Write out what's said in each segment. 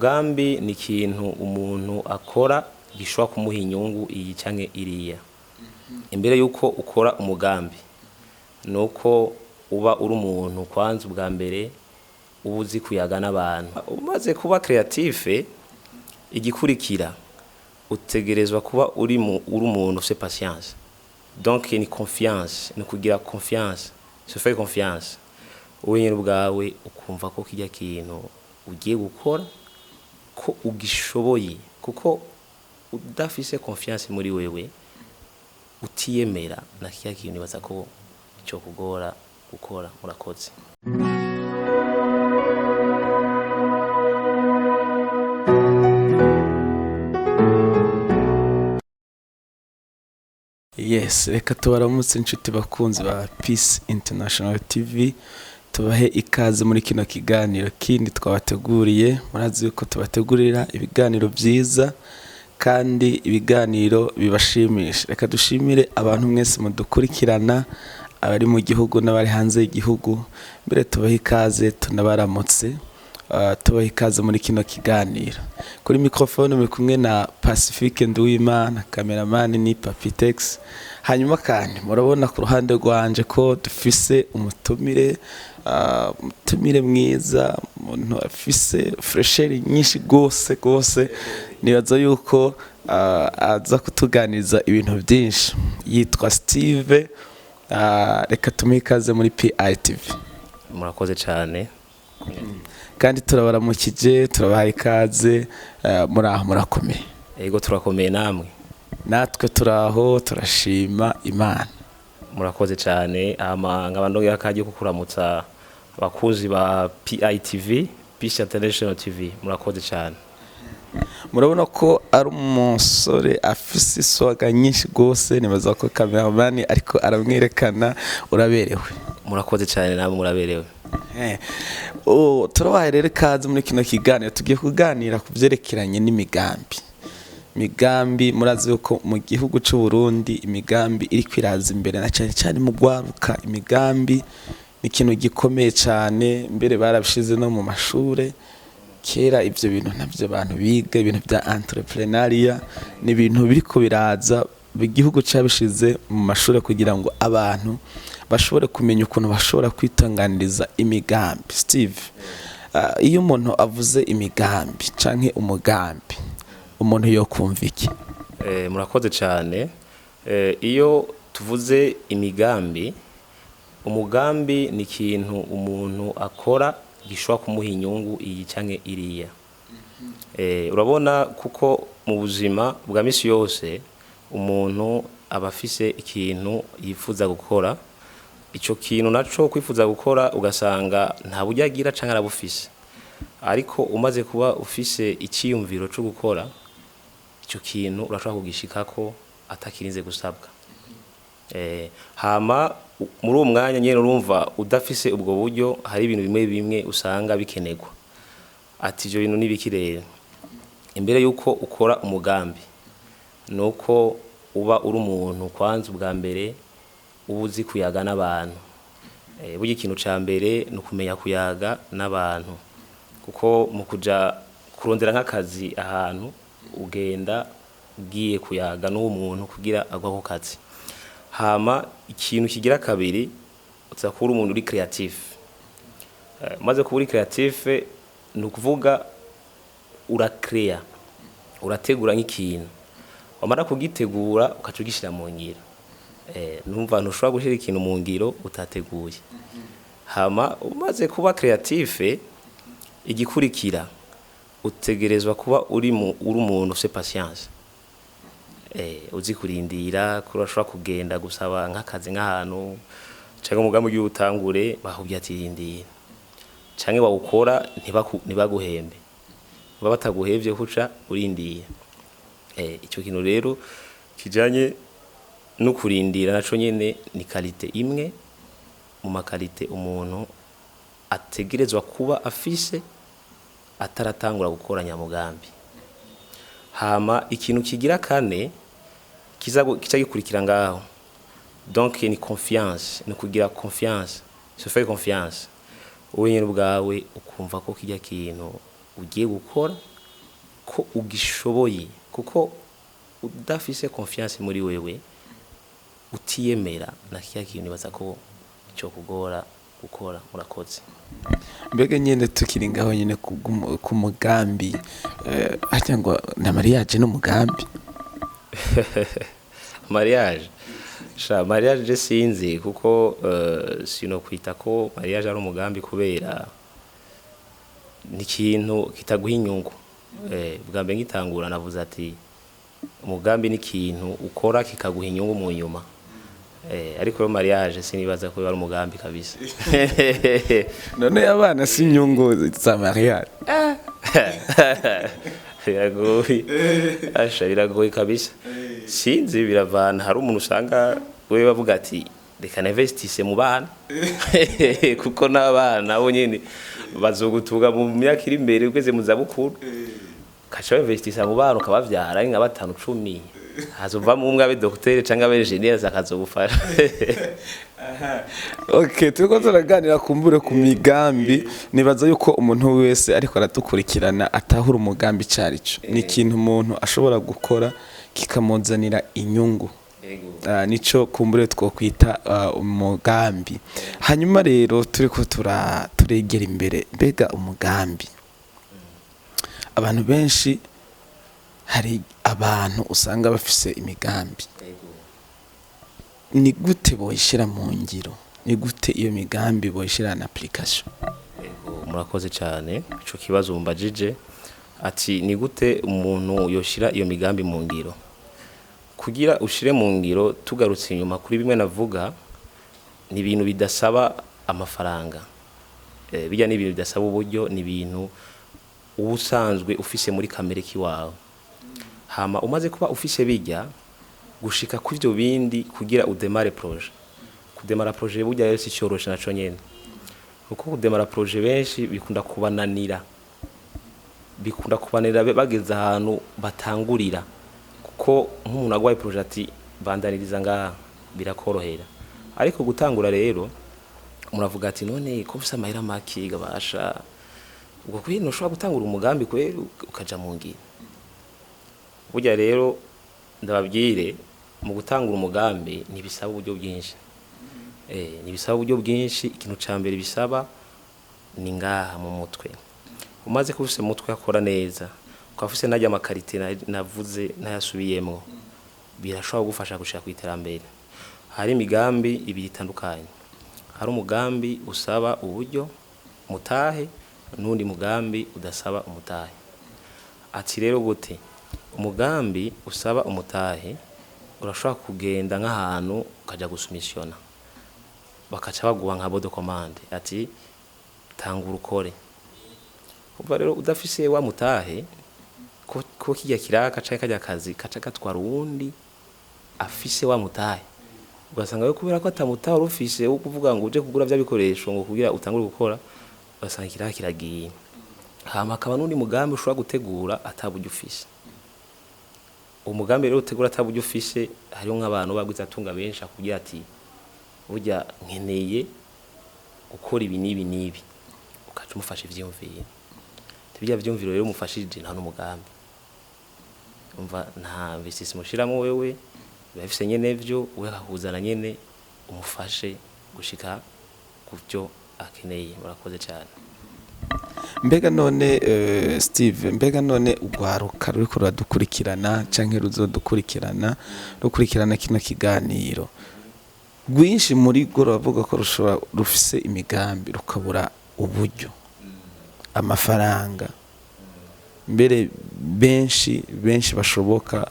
umugambi ni ikintu umuntu akora gishobora kumuha inyungu iyi canke iriya. Imbere yuko ukora umugambi nuko uba uri umuntu kwanza ubwa mbere ubuzi kuyaga n'abantu. Umaze kuba creative, igikurikira utegerezwa kuba uri umuntu ufite patience. Donc ni confiance, ni kugira confiance, se faire confiance. Wenyine ubwawe ukumva ko kijya kintu ugiye gukora ko ugishoboye, kuko udafise confiance muri wewe utiyemera na kijya kintu baza ko cyo kugora gukora. Murakoze. Yes, reka tubaramutse inshuti bakunzi ba Peace International TV, tubahe ikaze muri kino kiganiro kindi twabateguriye. Murazi ko tubategurira ibiganiro byiza kandi ibiganiro bibashimisha. Reka dushimire abantu mwese mudukurikirana, abari mu gihugu n'abari hanze y'igihugu. Mbere tubahe ikaze, tunabaramutse, tubahe ikaze muri kino kiganiro. Kuri microphone muri kumwe na Pacifique Nduwimana, cameraman ni Papitex. Hanyuma kandi murabona ku ruhande rwanje ko dufise umutumire mwiza, umuntu afise fresheri nyinshi gose. Nibaza yuko aza kutuganiriza ibintu byinshi. Yitwa Steve. Reka tumikaze muri PITV. Murakoze cyane. Kandi turabaramukije, turabaha ikaze, muraho murakomeye. Yego turakomeye namwe. Natwe turaho turashima Imana. Murakoze cyane. Nk'abandonge akaje kukuramutsa abakuzi ba PITV, Peace International TV. Murakoze cyane. Murabona ko ari umusore afise iswaga nyinshi gose, nibaza ko cameraman ariko aramwerekana. Uraberewe. Murakoze cyane namwe muraberewe. Turabaye rero ikaze muri kino kiganiro. Tugiye kuganira ku byerekeranye n'imigambi. Migambi murazi yuko mu gihugu cy'u Burundi imigambi iri kwiraza imbere, na cyane mu gwaruka. Imigambi ni ikintu gikomeye cyane, mbere barabishize no mu mashure. Kera ivyo bintu navyo abantu biga ibintu bya entrepreneuria, ni ibintu biriko biraza. Igihugu cyabishize mu mashure kugira ngo abantu bashobore kumenya ukuntu bashobora kwitanganiriza imigambi. Steve, iyo umuntu avuze imigambi canke umugambi, umuntu yo kumva iki? Murakoze cyane. Iyo tuvuze imigambi, umugambi ni ikintu umuntu akora gishobora kumuha inyungu iyi canke iriya. Urabona kuko mu buzima bwa misi yose umuntu aba afise ikintu yifuza gukora. Ico kintu naco kwifuza gukora ugasanga nta buryo agira canke arabufise, ariko umaze kuba ufise iciyumviro cyo gukora ico kintu urashobora kugishikako atakirinze gusabwa. Hama muri uwo mwanya nyene urumva udafise ubwo buryo, hari ibintu bimwe usanga bikenerwa. Ati ivyo bintu nibikirere. Imbere yuko ukora umugambi nuko uba uri umuntu kwanza ubwa mbere ubuzi kuyaga n'abantu. Burya ikintu ca mbere ni ukumenya kuyaga n'abantu, kuko mu kuja kurondera nk'akazi ahantu ugenda ugiye kuyaga n'uwo muntu kugira agwa ku kazi. Hama ikintu kigira kabiri uza kuba umuntu uri creative. Maze kuba uri creative ni ukuvuga urakrea, urategura nk'ikintu, wamara kugitegura ukaca ugishira mu ngiro. Numva ntushobora gushira ikintu mu ngiro utateguye. Hama umaze kuba creative, igikurikira utegerezwa kuba uri umuntu ufite patience. Uzi kurindira, kurashobora kugenda gusaba nk'akazi nk'ahantu cyangwa umugambi ugiye utangure bahubye ati rindira, cyangwa bawukora ntibaguhembe, baba bataguhevye kuca urindiye. Icyo kintu rero kijanye no kurindira naco nyene ni kalite imwe mu makalite umuntu ategerezwa kuba afise ataratangura gukora nyamugambi. Hama ikintu kigira kane kica gikurikira ngaho, donc ni confiance, ni kugira confiance, se faire confiance. Wenyine ubwawe ukumva ko kijya kintu ugiye gukora ko ugishoboye, kuko udafise confiance muri wewe utiyemera na kiya kintu nibaza ko cyo kugora gukora. Murakoze. Mbega nyene tukiri ngaho nyene ku mugambi ati ngo na mariage n'umugambi mariage je sinzi kuko sino kwita ko mariage ari umugambi kubera ni ikintu kitaguha inyungu. Bwa mbere ngitangura navuze ati umugambi ni ikintu ukora kikaguha inyungu mu nyuma. Ariko rero mariage sinibaza ko ari umugambi kabisa. None abana si inyungu za mariage. Biragoye kabisa. Sinzi biravana, hari umuntu usanga wewe bavuga ati reka investise mu bana kuko n'abana nabo nyene bazogutuga mu myaka iri imbere ugeze mu zabukuru, kacha investisa mu bana ukabavyara nka 5-10 hazovamo umwe abe docteur cyangwa abe engineer zakazogufasha. Okay, turiko turaganira kumbure ku migambi, nibaza yuko umuntu wese ariko aratukurikirana atahura umugambi carico. Ni ikintu umuntu ashobora gukora kikamuzanira inyungu. Nico kumbure twokwita umugambi. Hanyuma rero turiko turegera imbere, mbega umugambi, abantu benshi, hari abantu usanga bafise imigambi, ni gute boyishira mu ngiro? Ni gute iyo migambi boyishira na application? Murakoze cyane. Ico kibazo umbajije ati ni gute umuntu yoshira iyo migambi mu ngiro. Kugira ushire mu ngiro, tugarutse inyuma kuri bimwe navuga, ni ibintu bidasaba amafaranga. Bijya ni ibintu bidasaba uburyo, ni ibintu ubusanzwe ufise muri kamere kiwawe. Hama umaze kuba ufise bijya gushika ku byo bindi kugira udemare projet. Kudemara projet burya rero si cyoroshe naco nyene. Kuko kudemara projet benshi bikunda kubananira bageze ahantu batangurira, kuko nk'umuntu agwaye projet ati bandaniriza ngaha birakorohera. Ariko gutangura rero muravuga ati none ko bisa amahera make gabasha ubwo kwino ushobora gutangura umugambi kwera ukaja mu ngiro. Burya rero ndababwire mu gutangura umugambi nibisaba uburyo bwinshi. Nibisaba uburyo bwinshi. Ikintu ca mbere bisaba ni ngaha mu mutwe. Umaze kufise mutwe akora neza, ukafise najya amakarite navuze nayasubiyemo, birashobora gufasha gushaka kwiterambere. Hari imigambi ibiri itandukanye. Hari umugambi usaba uburyo mutahe, nundi mugambi udasaba umutahe. Ati rero gute? Umugambi usaba umutahe urashobora kugenda nk'ahantu ukaja gusumisiona, bakaca baguha nka bodo commande ati tangura ukore. Uva rero udafise wa mutahe ko kijya kiraka caye kajya kazi kaca gatwara uwundi afise wa mutahe, ugasanga yo kubera ko atamutahe urufise wo kuvuga ngo uje kugura bya bikoresho ngo kugira utangure gukora, ugasanga kiraka kiragiye. Hama akaba nundi mugambi ushobora gutegura atabujye ufise. Umugambi rero utegura atabujye ufise, hariho nk'abantu bagwiza atunga benshi akugira ati burya nkeneye gukora ibi nibi, ukaca umufasha ivyumviro. Tibya vyumviro rero umufashije nta n'umugambi. Umva nta investisi mushiramo wewe, bafise nyene vyo we akakuzana nyene umufashe gushika kuvyo akeneye. Murakoze cyane. Mbega none Steve, mbega none ugwaruka ruriko ruradukurikirana canke ruzodukurikirana kino kiganiro, rwinshi muri go ravuga ko rushobora rufise imigambi rukabura uburyo, amafaranga, mbere benshi bashoboka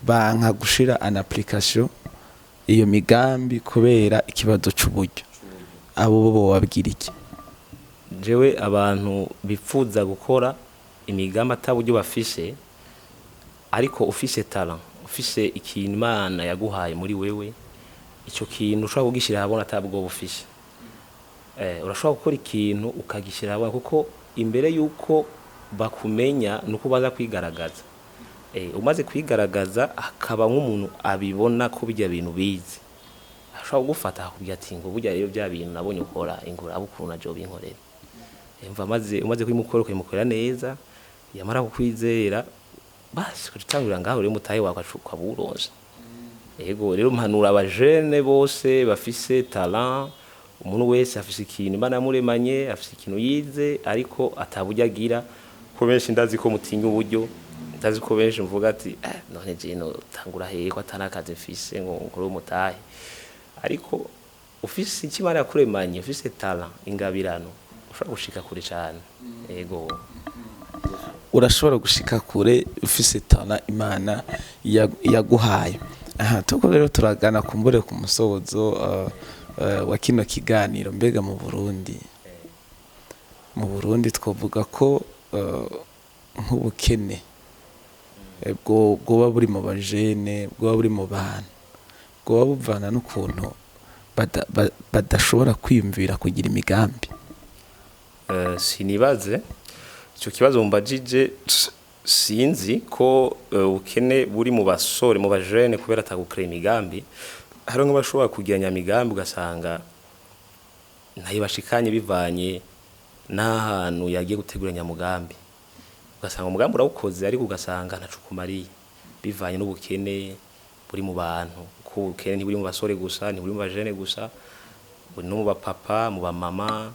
banka gushira an application iyo migambi kubera ikibazo c'uburyo. Abo bo wabwira iki? Jewe abantu bipfuza gukora imigambi ataburyo bafise, ariko ufise talent, ufise ikintu Imana yaguhaye muri wewe, ico kintu ushobora kugishira habona atabwo bufise. Urashobora gukora ikintu ukagishira habona, kuko imbere yuko bakumenya nuko baza kwigaragaza. Umaze kwigaragaza akaba nk'umuntu abibona ko bijya bintu bizi, ashobora gufata akubwira ati ngo burya rero bya bintu nabonye ukora ingura abukuru na job inkorera. Umaze kwimukora ukayimukorera neza, yamara kukwizera basi kutangurira ngaho rero mutahe wakashukwa buronse. Ego rero mpanura abajene bose bafise talent, umuntu wese afise ikintu Imana yamuremanye, afise ikintu yize ariko ataburyo agira, ko benshi ndazi ko mutinya uburyo, ndazi ko benshi mvuga ati none je no tangura hehe ko atanakaze mfise ngo nkore umutahe, ariko ufise icyo Imana yakuremanye, ufise talent, ingabirano, ushobora gushika kure cyane. Ego urashobora gushika kure ufise talent Imana yaguhaye. Aha tuko rero turagana kumbure ku musozo wa kino kiganiro. Mbega mu Burundi twovuga ko nk'ubukene bwoba buri mu bajene, bwoba buri mu bantu, bwoba buvana n'ukuntu badashobora kwiyumvira kugira imigambi. Sinibaze icyo kibazo mbajije, sinzi ko ubukene buri mu basore, mu bajene, kubera atagukora imigambi. Hari nk'abashobora kugira nyamigambi ugasanga ntayo bashikanye bivanye n'ahantu yagiye gutegura nyamugambi, ugasanga umugambi urawukoze ariko ugasanga ntacukumariye bivanye n'ubukene buri mu bantu. Ko ubukene ntiburi mu basore gusa, ntiburi mu bajene gusa, buri no mu bapapa, mu bamama.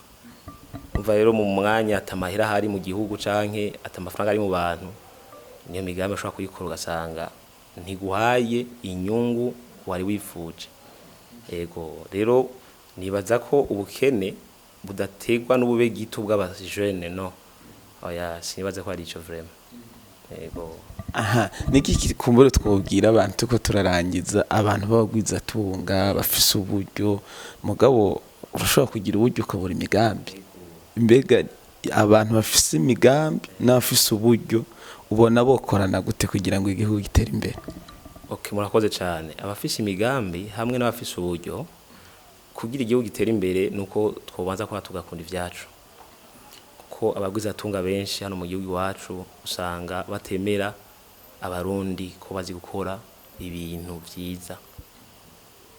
Umva rero mu mwanya atamahera hari mu gihugu canke atamafaranga ari mu bantu, niyo migambi ashobora kuyikora ugasanga ntiguhaye inyungu wari wifuje. Ego rero nibaza ko ubukene budategwa n'ubube gito bw'abajene, no oya, sinibaza ko ari ico vraiment. Ego aha niki kumbure twobwira abantu tuko turarangiza, abantu babagwiza tunga bafise uburyo, mugabo urashobora kugira uburyo ukabura imigambi. Mbega abantu bafise imigambi n'abafise uburyo ubona bokorana gute kugira ngo igihugu gitere imbere? Okay, murakoze cyane. Abafise imigambi hamwe n'abafise uburyo kugira igihugu gitere imbere nuko twobanza ko tugakunda ivyacu, kuko abagwiza tunga benshi hano mu gihugu iwacu usanga batemera abarundi ko bazi gukora ibintu vyiza,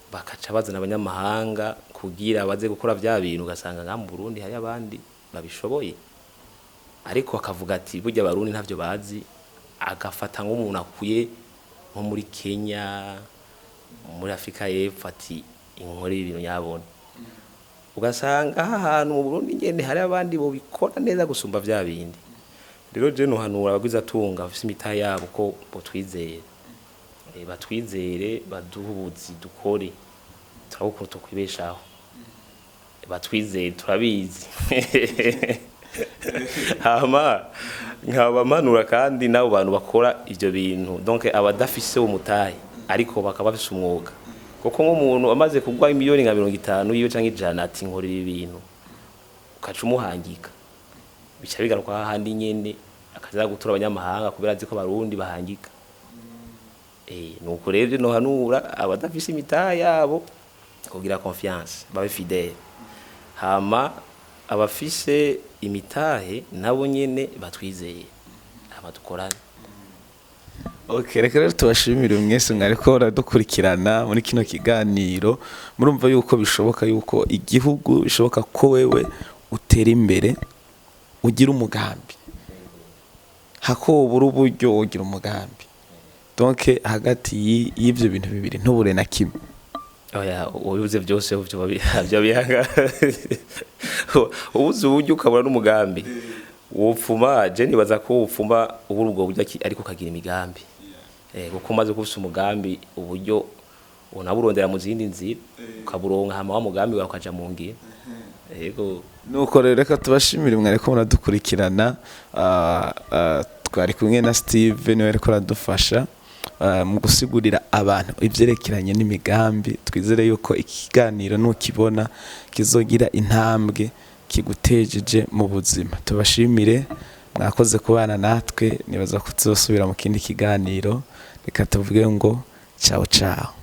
bakaca bazana abanyamahanga kugira baze gukora vya bintu, ugasanga nga mu Burundi hari abandi babishoboye ariko akavuga ati burya abarundi ntavyo bazi, agafata nk'umuntu akuye nko muri Kenya, muri Afrika y'Epfo, ati inkore ibintu nyabona. Ugasanga ahantu mu Burundi nyene hari abandi bo bikora neza gusumba vya bindi. Rero je no hanura abagwiza tunga bafise imitahe yabo ko botwizera, batwizere, baduhubuzi dukore turabukuru tukwibeshaho, batwizere turabizi. Hama nkabamanura kandi nabo bantu bakora ivyo bintu, donc abadafise umutahe ariko bakaba bafise umwuga, kuko nk'umuntu amaze kugwa imiliyoni nka 50 iyo canke 100 ati nkorera ibintu, ukaca umuhangika bica bigaruka hahandi nyene akaza gutura abanyamahanga kubera azi ko abarundi bahangika. Nuko rero no hanura abadafise imitahe yabo kugira confiance, babe fidèle. Hama abafise imitahe nabo nyene batwizeye, abadukorana. Okay, reka rero tubashimire mwese mwariko baradukurikirana muri kino kiganiro. Murumva yuko bishoboka yuko igihugu bishoboka ko wewe utera imbere ugira umugambi, hako ubura uburyo ugira umugambi. Donc hagati y'ivyo bintu bibiri ntubure na kimwe. Oya, ubuze byose byo bihanga. Ubuze uburyo ukabura n'umugambi, wopfuma je nibaza ko wopfuma ubura ubwo buryo ariko kagira imigambi. Kuko umaze kufisa umugambi uburyo unaburondera mu zindi nzira ukaburonka, hama wa mugambi wawe ukaja mu ngira. Yego nuko rero reka tubashimire mwariko muradukurikirana. Twari kumwe na Steve niwe ariko aradufasha mu gusigurira abantu ivyerekeranye n'imigambi. Twizere yuko ikiganiro nukibona kizogira intambwe kigutejeje mu buzima. Tubashimire, mwakoze kubana natwe, nibaza ko tuzosubira mu kindi kiganiro. Reka tuvuge ngo ciao ciao.